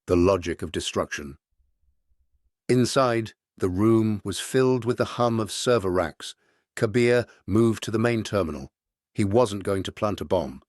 the logic of destruction. Inside, the room was filled with the hum of server racks. Kabir moved to the main terminal. He wasn't going to plant a bomb.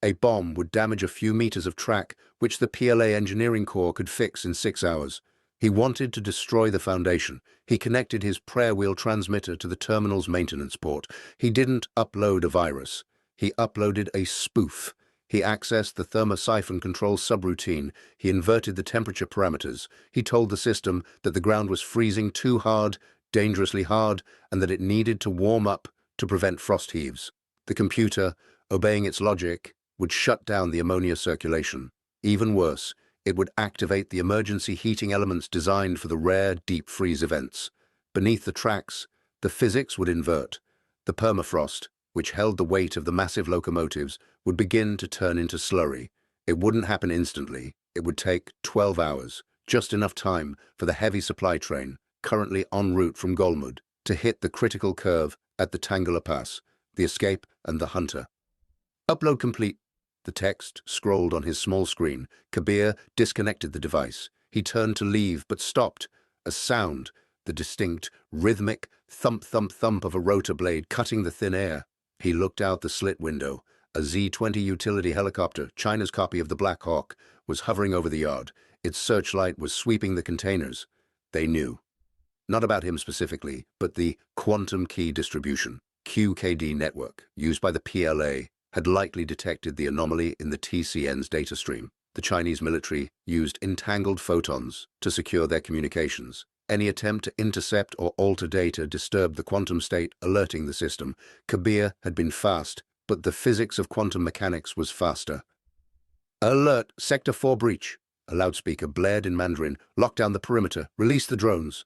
A bomb would damage a few meters of track, which the PLA engineering corps could fix in 6 hours. He wanted to destroy the foundation. He connected his prayer wheel transmitter to the terminal's maintenance port. He didn't upload a virus. He uploaded a spoof. He accessed the thermosiphon control subroutine. He inverted the temperature parameters. He told the system that the ground was freezing too hard, dangerously hard, and that it needed to warm up to prevent frost heaves. The computer, obeying its logic, would shut down the ammonia circulation. Even worse, it would activate the emergency heating elements designed for the rare deep freeze events. Beneath the tracks, the physics would invert. The permafrost, which held the weight of the massive locomotives, would begin to turn into slurry. It wouldn't happen instantly. It would take 12 hours, just enough time for the heavy supply train, currently en route from Golmud, to hit the critical curve at the Tangala Pass, the Escape and the Hunter. Upload complete. The text scrolled on his small screen. Kabir disconnected the device. He turned to leave, but stopped. A sound, the distinct, rhythmic thump-thump-thump of a rotor blade cutting the thin air. He looked out the slit window. A Z-20 utility helicopter, China's copy of the Black Hawk, was hovering over the yard. Its searchlight was sweeping the containers. They knew. Not about him specifically, but the quantum key distribution, QKD network, used by the PLA, had likely detected the anomaly in the TCN's data stream. The Chinese military used entangled photons to secure their communications. Any attempt to intercept or alter data disturbed the quantum state, alerting the system. Kabir had been fast, but the physics of quantum mechanics was faster. Alert! Sector 4 breach. A loudspeaker blared in Mandarin. Lock down the perimeter. Release the drones.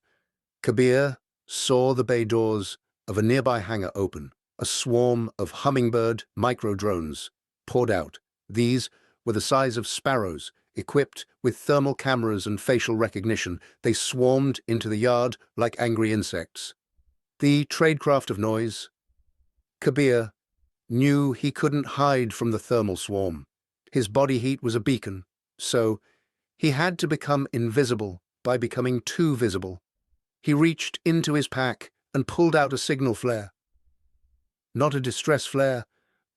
Kabir saw the bay doors of a nearby hangar open. A swarm of hummingbird micro-drones poured out. These were the size of sparrows, equipped with thermal cameras and facial recognition. They swarmed into the yard like angry insects. The tradecraft of noise. Kabir knew he couldn't hide from the thermal swarm. His body heat was a beacon, so he had to become invisible by becoming too visible. He reached into his pack and pulled out a signal flare. Not a distress flare,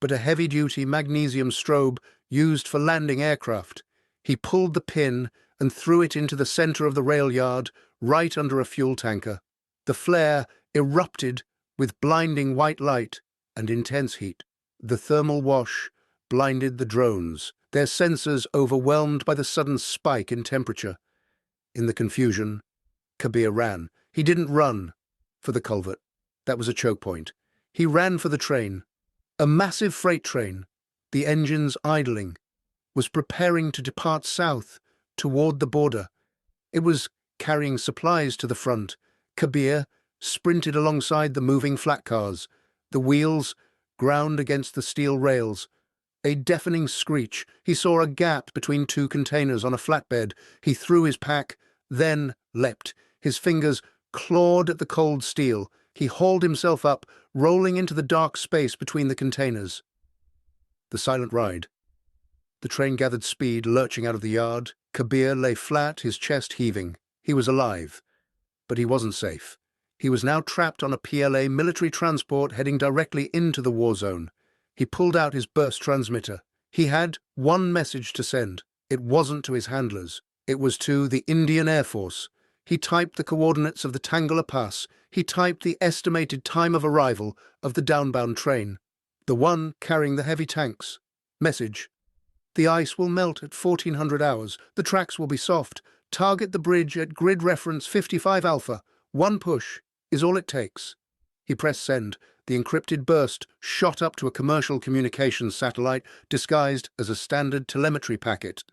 but a heavy-duty magnesium strobe used for landing aircraft. He pulled the pin and threw it into the center of the rail yard, right under a fuel tanker. The flare erupted with blinding white light and intense heat. The thermal wash blinded the drones, their sensors overwhelmed by the sudden spike in temperature. In the confusion, Kabir ran. He didn't run for the culvert. That was a choke point. He ran for the train. A massive freight train, the engines idling, was preparing to depart south toward the border. It was carrying supplies to the front. Kabir sprinted alongside the moving flat cars. The wheels ground against the steel rails. A deafening screech. He saw a gap between two containers on a flatbed. He threw his pack, then leapt. His fingers clawed at the cold steel. He hauled himself up, rolling into the dark space between the containers. The silent ride. The train gathered speed, lurching out of the yard. Kabir lay flat, his chest heaving. He was alive, but he wasn't safe. He was now trapped on a PLA military transport heading directly into the war zone. He pulled out his burst transmitter. He had one message to send. It wasn't to his handlers. It was to the Indian Air Force. He typed the coordinates of the Tangala Pass. He typed the estimated time of arrival of the downbound train, the one carrying the heavy tanks. Message: the ice will melt at 1400 hours. The tracks will be soft. Target the bridge at grid reference 55 Alpha. One push is all it takes. He pressed send. The encrypted burst shot up to a commercial communications satellite disguised as a standard telemetry packet.